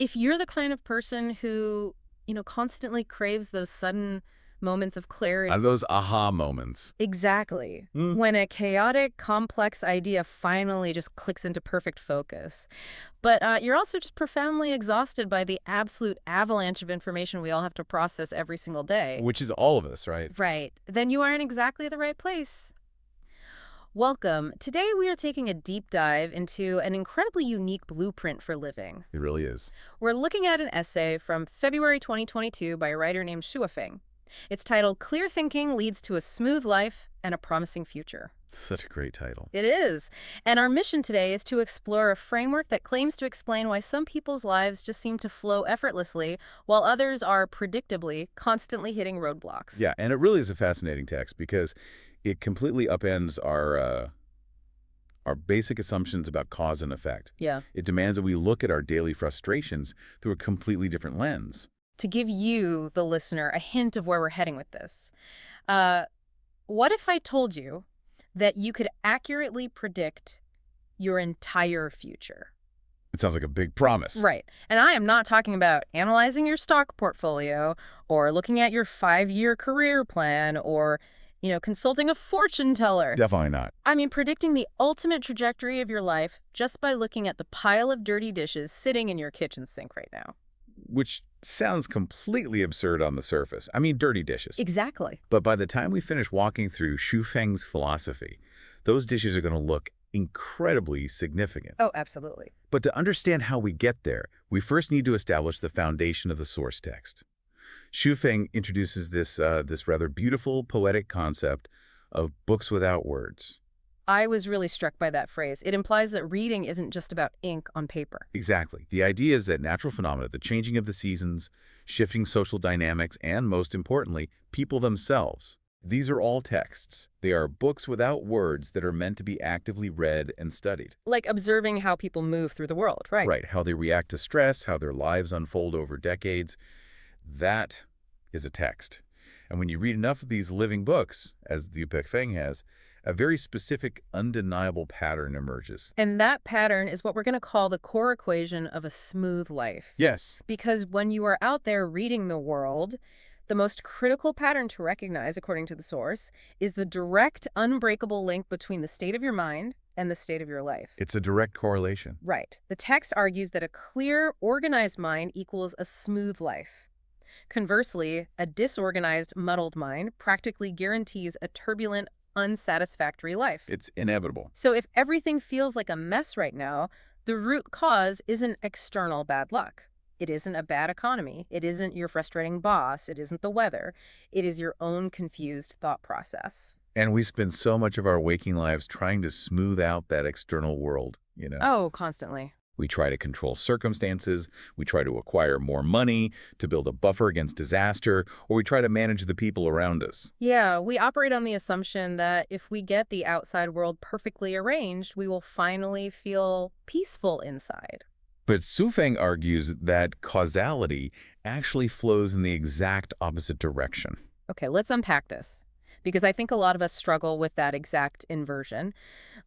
If you're the kind of person who, constantly craves those sudden moments of clarity. Those aha moments. Exactly. Hmm. When a chaotic, complex idea finally just clicks into perfect focus. But you're also just profoundly exhausted by the absolute avalanche of information we all have to process every single day. Which is all of us, right? Right. Then you are in exactly the right place. Welcome. Today we are taking a deep dive into an incredibly unique blueprint for living. It really is. We're looking at an essay from February 2022 by a writer named Shuafeng. It's titled Clear Thinking Leads to a Smooth Life and a Promising Future. Such a great title. It is. And our mission today is to explore a framework that claims to explain why some people's lives just seem to flow effortlessly, while others are, predictably, constantly hitting roadblocks. Yeah, and it really is a fascinating text because it completely upends our basic assumptions about cause and effect. Yeah. It demands that we look at our daily frustrations through a completely different lens. To give you, the listener, a hint of where we're heading with this, what if I told you that you could accurately predict your entire future? It sounds like a big promise. Right. And I am not talking about analyzing your stock portfolio or looking at your 5-year career plan or, consulting a fortune teller. Definitely not. I mean, predicting the ultimate trajectory of your life just by looking at the pile of dirty dishes sitting in your kitchen sink right now. Which sounds completely absurd on the surface. I mean, dirty dishes. Exactly. But by the time we finish walking through Xu Feng's philosophy, those dishes are going to look incredibly significant. Oh, absolutely. But to understand how we get there, we first need to establish the foundation of the source text. Xu Feng introduces this rather beautiful, poetic concept of books without words. I was really struck by that phrase. It implies that reading isn't just about ink on paper. Exactly. The idea is that natural phenomena, the changing of the seasons, shifting social dynamics, and most importantly, people themselves. These are all texts. They are books without words that are meant to be actively read and studied. Like observing how people move through the world, right? Right. How they react to stress, how their lives unfold over decades. That is a text. And when you read enough of these living books, as the Yupek Feng has, a very specific, undeniable pattern emerges. And that pattern is what we're going to call the core equation of a smooth life. Yes. Because when you are out there reading the world, the most critical pattern to recognize, according to the source, is the direct, unbreakable link between the state of your mind and the state of your life. It's a direct correlation. Right. The text argues that a clear, organized mind equals a smooth life. Conversely, a disorganized, muddled mind practically guarantees a turbulent, unsatisfactory life. It's inevitable. So if everything feels like a mess right now, the root cause isn't external bad luck. It isn't a bad economy. It isn't your frustrating boss. It isn't the weather. It is your own confused thought process. And we spend so much of our waking lives trying to smooth out that external world, you know? Oh, constantly. We try to control circumstances, we try to acquire more money, to build a buffer against disaster, or we try to manage the people around us. Yeah, we operate on the assumption that if we get the outside world perfectly arranged, we will finally feel peaceful inside. But Su Feng argues that causality actually flows in the exact opposite direction. Okay, let's unpack this, because I think a lot of us struggle with that exact inversion.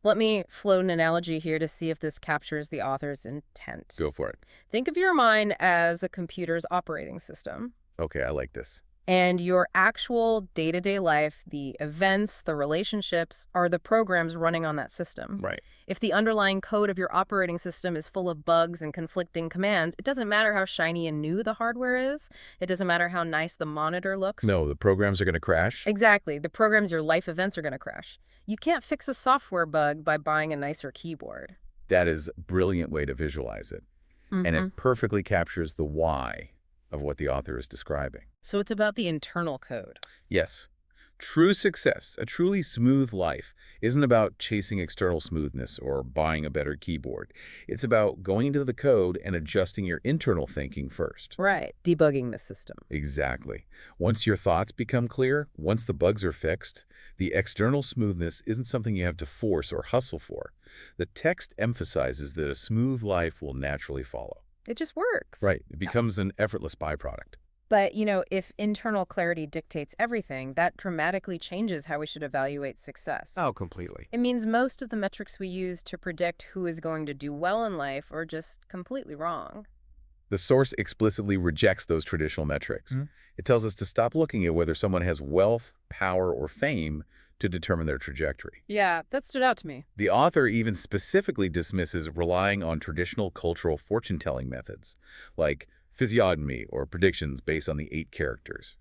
Let me float an analogy here to see if this captures the author's intent. Go for it. Think of your mind as a computer's operating system. Okay, I like this. And your actual day-to-day life, the events, the relationships, are the programs running on that system. Right. If the underlying code of your operating system is full of bugs and conflicting commands, it doesn't matter how shiny and new the hardware is. It doesn't matter how nice the monitor looks. No, the programs are going to crash. Exactly. The programs, your life events are going to crash. You can't fix a software bug by buying a nicer keyboard. That is a brilliant way to visualize it. And it perfectly captures the why of what the author is describing. So it's about the internal code. Yes. True success, a truly smooth life, isn't about chasing external smoothness or buying a better keyboard. It's about going into the code and adjusting your internal thinking first. Right. Debugging the system. Exactly. Once your thoughts become clear, once the bugs are fixed, the external smoothness isn't something you have to force or hustle for. The text emphasizes that a smooth life will naturally follow. It just works. Right. It becomes an effortless byproduct. But, if internal clarity dictates everything, that dramatically changes how we should evaluate success. Oh, completely. It means most of the metrics we use to predict who is going to do well in life are just completely wrong. The source explicitly rejects those traditional metrics. Mhm. It tells us to stop looking at whether someone has wealth, power, or fame to determine their trajectory. Yeah, that stood out to me. The author even specifically dismisses relying on traditional cultural fortune-telling methods, like physiognomy or predictions based on the 8 characters,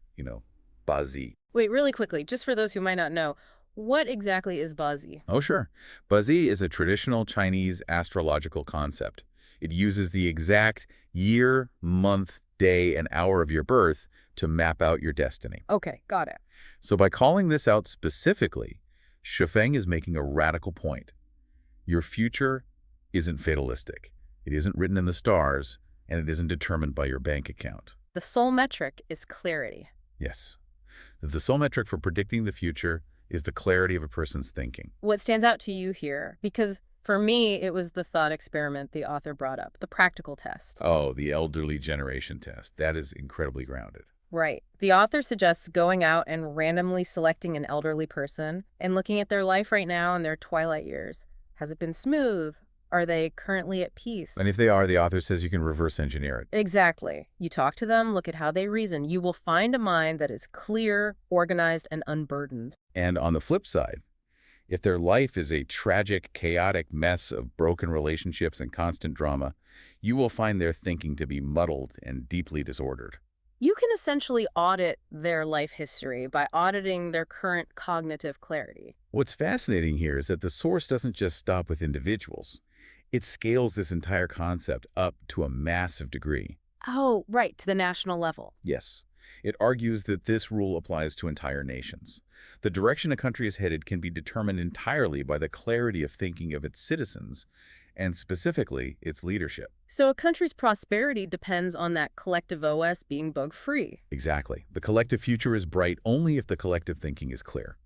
Bazi. Wait, really quickly, just for those who might not know, what exactly is Bazi? Oh, sure. Bazi is a traditional Chinese astrological concept. It uses the exact year, month, day, and hour of your birth to map out your destiny. Okay, got it. So by calling this out specifically, Shufeng is making a radical point. Your future isn't fatalistic. It isn't written in the stars, and it isn't determined by your bank account. The sole metric is clarity. Yes. The sole metric for predicting the future is the clarity of a person's thinking. What stands out to you here? Because for me, it was the thought experiment the author brought up, the practical test. Oh, the elderly generation test. That is incredibly grounded. Right. The author suggests going out and randomly selecting an elderly person and looking at their life right now in their twilight years. Has it been smooth? Are they currently at peace? And if they are, the author says you can reverse engineer it. Exactly. You talk to them, look at how they reason. You will find a mind that is clear, organized, and unburdened. And on the flip side, if their life is a tragic, chaotic mess of broken relationships and constant drama, you will find their thinking to be muddled and deeply disordered. You can essentially audit their life history by auditing their current cognitive clarity. What's fascinating here is that the source doesn't just stop with individuals. It scales this entire concept up to a massive degree. Oh, right, to the national level. Yes, it argues that this rule applies to entire nations. The direction a country is headed can be determined entirely by the clarity of thinking of its citizens, and specifically, its leadership. So a country's prosperity depends on that collective OS being bug-free. Exactly. The collective future is bright only if the collective thinking is clear.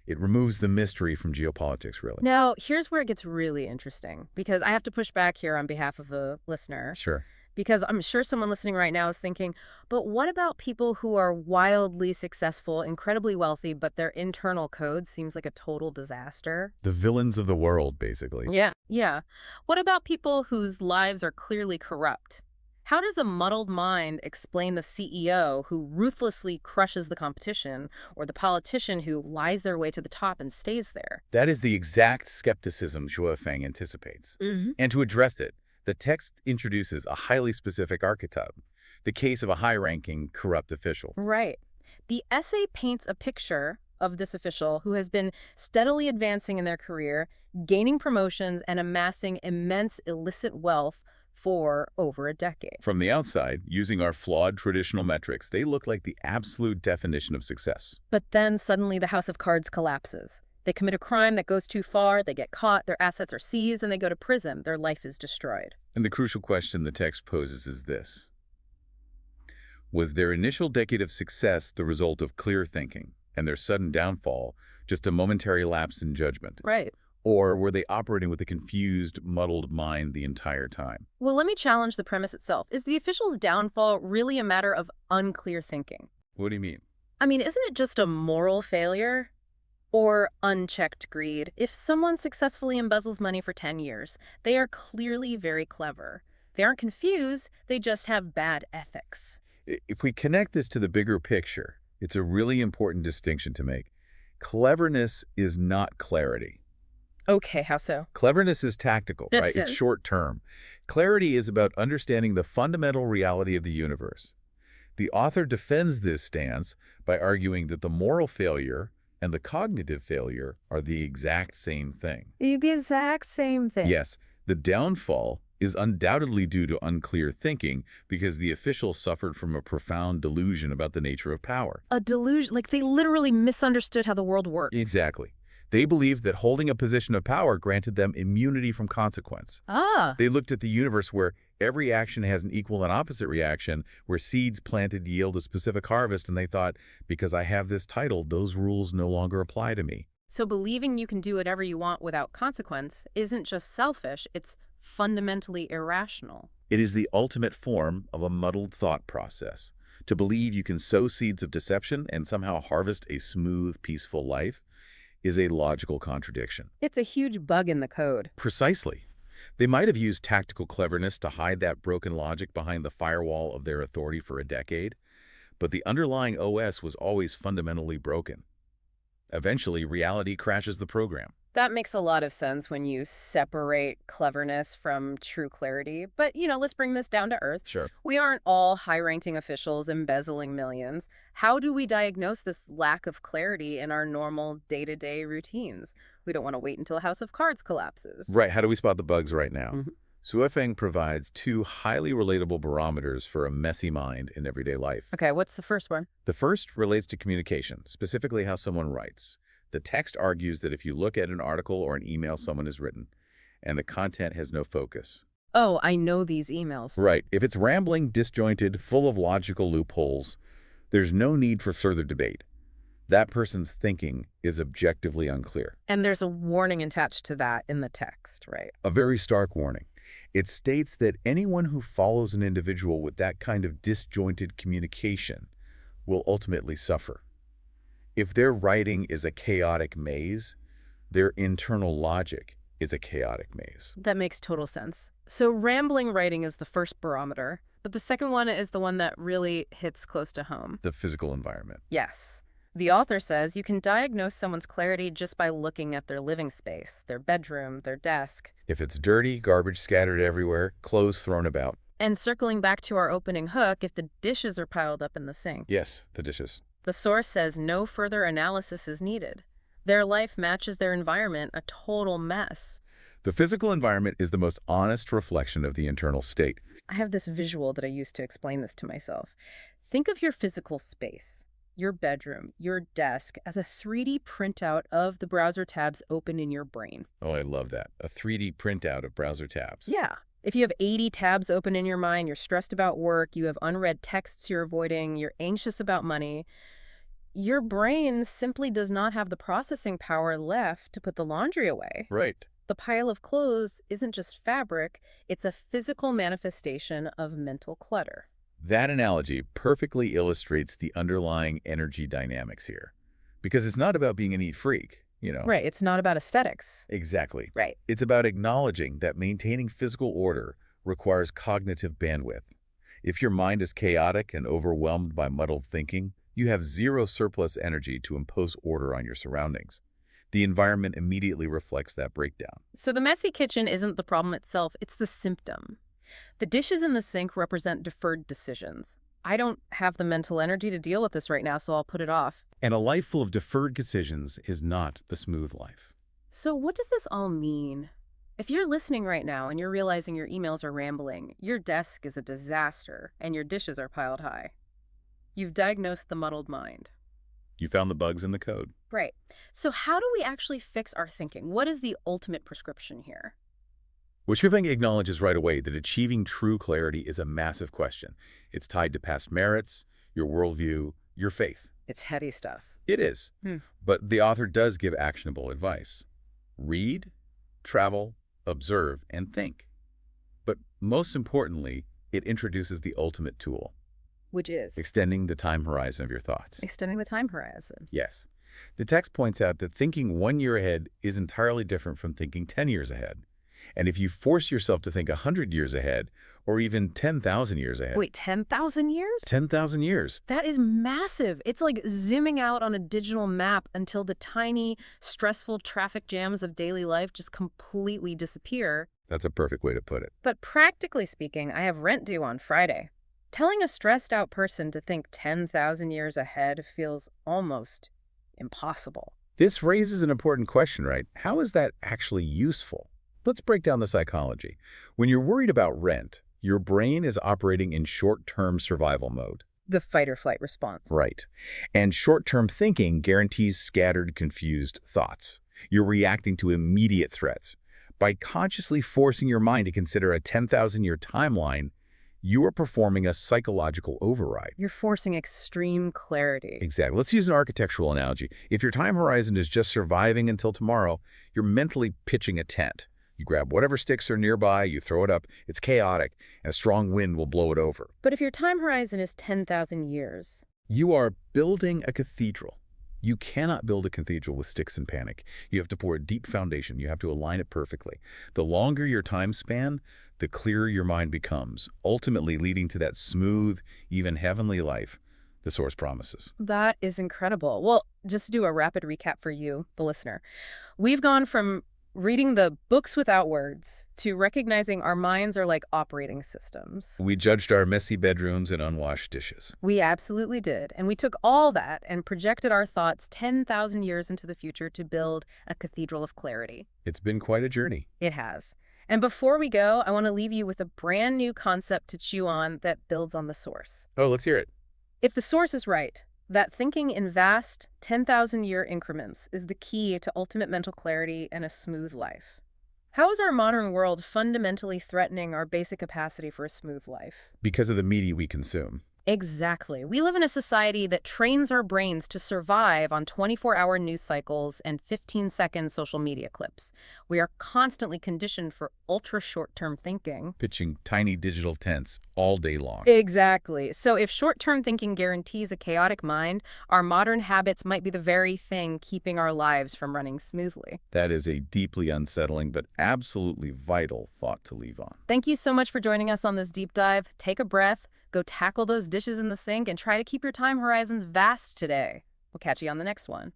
It removes the mystery from geopolitics, really. Now, here's where it gets really interesting, because I have to push back here on behalf of the listener. Sure. Because I'm sure someone listening right now is thinking, but what about people who are wildly successful, incredibly wealthy, but their internal code seems like a total disaster? The villains of the world, basically. Yeah. What about people whose lives are clearly corrupt? How does a muddled mind explain the CEO who ruthlessly crushes the competition or the politician who lies their way to the top and stays there? That is the exact skepticism Zhuofeng anticipates. And to address it, the text introduces a highly specific archetype, the case of a high-ranking, corrupt official. Right. The essay paints a picture of this official who has been steadily advancing in their career, gaining promotions, and amassing immense illicit wealth for over a decade. From the outside, using our flawed traditional metrics, they look like the absolute definition of success. But then suddenly the house of cards collapses. They commit a crime that goes too far, they get caught, their assets are seized, and they go to prison. Their life is destroyed. And the crucial question the text poses is this. Was their initial decade of success the result of clear thinking, and their sudden downfall just a momentary lapse in judgment? Right. Or were they operating with a confused, muddled mind the entire time? Well, let me challenge the premise itself. Is the official's downfall really a matter of unclear thinking? What do you mean? I mean, isn't it just a moral failure? Or unchecked greed? If someone successfully embezzles money for 10 years, they are clearly very clever. They aren't confused, they just have bad ethics. If we connect this to the bigger picture, it's a really important distinction to make. Cleverness is not clarity. Okay, how so? Cleverness is tactical, right? It's short term. Clarity is about understanding the fundamental reality of the universe. The author defends this stance by arguing that the moral failure and the cognitive failure are the exact same thing. The exact same thing. Yes, the downfall is undoubtedly due to unclear thinking because the official suffered from a profound delusion about the nature of power. A delusion, like they literally misunderstood how the world worked. Exactly. They believed that holding a position of power granted them immunity from consequence. They looked at the universe where every action has an equal and opposite reaction, where seeds planted yield a specific harvest, and they thought, because I have this title, those rules no longer apply to me. So believing you can do whatever you want without consequence isn't just selfish, it's fundamentally irrational. It is the ultimate form of a muddled thought process. To believe you can sow seeds of deception and somehow harvest a smooth, peaceful life is a logical contradiction. It's a huge bug in the code. Precisely. They might have used tactical cleverness to hide that broken logic behind the firewall of their authority for a decade, but the underlying OS was always fundamentally broken. Eventually, reality crashes the program. That makes a lot of sense when you separate cleverness from true clarity. But, let's bring this down to earth. Sure. We aren't all high-ranking officials embezzling millions. How do we diagnose this lack of clarity in our normal day-to-day routines? We don't want to wait until a house of cards collapses. Right, how do we spot the bugs right now? Mhm. Suifeng provides two highly relatable barometers for a messy mind in everyday life. Okay, what's the first one? The first relates to communication, specifically how someone writes. The text argues that if you look at an article or an email someone has written, and the content has no focus. Oh, I know these emails. Right. If it's rambling, disjointed, full of logical loopholes, there's no need for further debate. That person's thinking is objectively unclear. And there's a warning attached to that in the text, right? A very stark warning. It states that anyone who follows an individual with that kind of disjointed communication will ultimately suffer. If their writing is a chaotic maze, their internal logic is a chaotic maze. That makes total sense. So rambling writing is the first barometer, but the second one is the one that really hits close to home. The physical environment. Yes. The author says you can diagnose someone's clarity just by looking at their living space, their bedroom, their desk. If it's dirty, garbage scattered everywhere, clothes thrown about. And circling back to our opening hook, if the dishes are piled up in the sink. Yes, the dishes. The source says no further analysis is needed. Their life matches their environment, a total mess. The physical environment is the most honest reflection of the internal state. I have this visual that I use to explain this to myself. Think of your physical space, your bedroom, your desk, as a 3D printout of the browser tabs open in your brain. Oh, I love that. A 3D printout of browser tabs. Yeah. If you have 80 tabs open in your mind, you're stressed about work, you have unread texts you're avoiding, you're anxious about money, your brain simply does not have the processing power left to put the laundry away. Right. The pile of clothes isn't just fabric, it's a physical manifestation of mental clutter. That analogy perfectly illustrates the underlying energy dynamics here. Because it's not about being a neat freak, Right, it's not about aesthetics. Exactly. Right. It's about acknowledging that maintaining physical order requires cognitive bandwidth. If your mind is chaotic and overwhelmed by muddled thinking, you have zero surplus energy to impose order on your surroundings. The environment immediately reflects that breakdown. So the messy kitchen isn't the problem itself, it's the symptom. The dishes in the sink represent deferred decisions. I don't have the mental energy to deal with this right now, so I'll put it off. And a life full of deferred decisions is not the smooth life. So what does this all mean? If you're listening right now and you're realizing your emails are rambling, your desk is a disaster, and your dishes are piled high, you've diagnosed the muddled mind. You found the bugs in the code. Right. So how do we actually fix our thinking? What is the ultimate prescription here? Well, Shipping acknowledges right away that achieving true clarity is a massive question. It's tied to past merits, your worldview, your faith. It's heady stuff. It is. But the author does give actionable advice. Read, travel, observe, and think. But most importantly, it introduces the ultimate tool. Which is? Extending the time horizon of your thoughts. Extending the time horizon. Yes. The text points out that thinking 1 year ahead is entirely different from thinking 10 years ahead. And if you force yourself to think 100 years ahead, or even 10,000 years ahead. Wait, 10,000 years? 10,000 years. That is massive. It's like zooming out on a digital map until the tiny, stressful traffic jams of daily life just completely disappear. That's a perfect way to put it. But practically speaking, I have rent due on Friday. Telling a stressed out person to think 10,000 years ahead feels almost impossible. This raises an important question, right? How is that actually useful? Let's break down the psychology. When you're worried about rent, your brain is operating in short-term survival mode. The fight or flight response. Right. And short-term thinking guarantees scattered, confused thoughts. You're reacting to immediate threats. By consciously forcing your mind to consider a 10,000-year timeline, you are performing a psychological override. You're forcing extreme clarity. Exactly. Let's use an architectural analogy. If your time horizon is just surviving until tomorrow, you're mentally pitching a tent. You grab whatever sticks are nearby, you throw it up, it's chaotic, and a strong wind will blow it over. But if your time horizon is 10,000 years... You are building a cathedral. You cannot build a cathedral with sticks and panic. You have to pour a deep foundation. You have to align it perfectly. The longer your time span, the clearer your mind becomes, ultimately leading to that smooth, even heavenly life the Source promises. That is incredible. Well, just to do a rapid recap for you, the listener. We've gone from reading the books without words to recognizing our minds are like operating systems. We judged our messy bedrooms and unwashed dishes. We absolutely did. And we took all that and projected our thoughts 10,000 years into the future to build a cathedral of clarity. It's been quite a journey. It has. And before we go, I want to leave you with a brand new concept to chew on that builds on the Source. Oh, let's hear it. If the Source is right, that thinking in vast 10,000-year increments is the key to ultimate mental clarity and a smooth life. How is our modern world fundamentally threatening our basic capacity for a smooth life? Because of the media we consume. Exactly. We live in a society that trains our brains to survive on 24-hour news cycles and 15-second social media clips. We are constantly conditioned for ultra-short-term thinking. Pitching tiny digital tents all day long. Exactly. So if short-term thinking guarantees a chaotic mind, our modern habits might be the very thing keeping our lives from running smoothly. That is a deeply unsettling but absolutely vital thought to leave on. Thank you so much for joining us on this deep dive. Take a breath. Go tackle those dishes in the sink and try to keep your time horizons vast today. We'll catch you on the next one.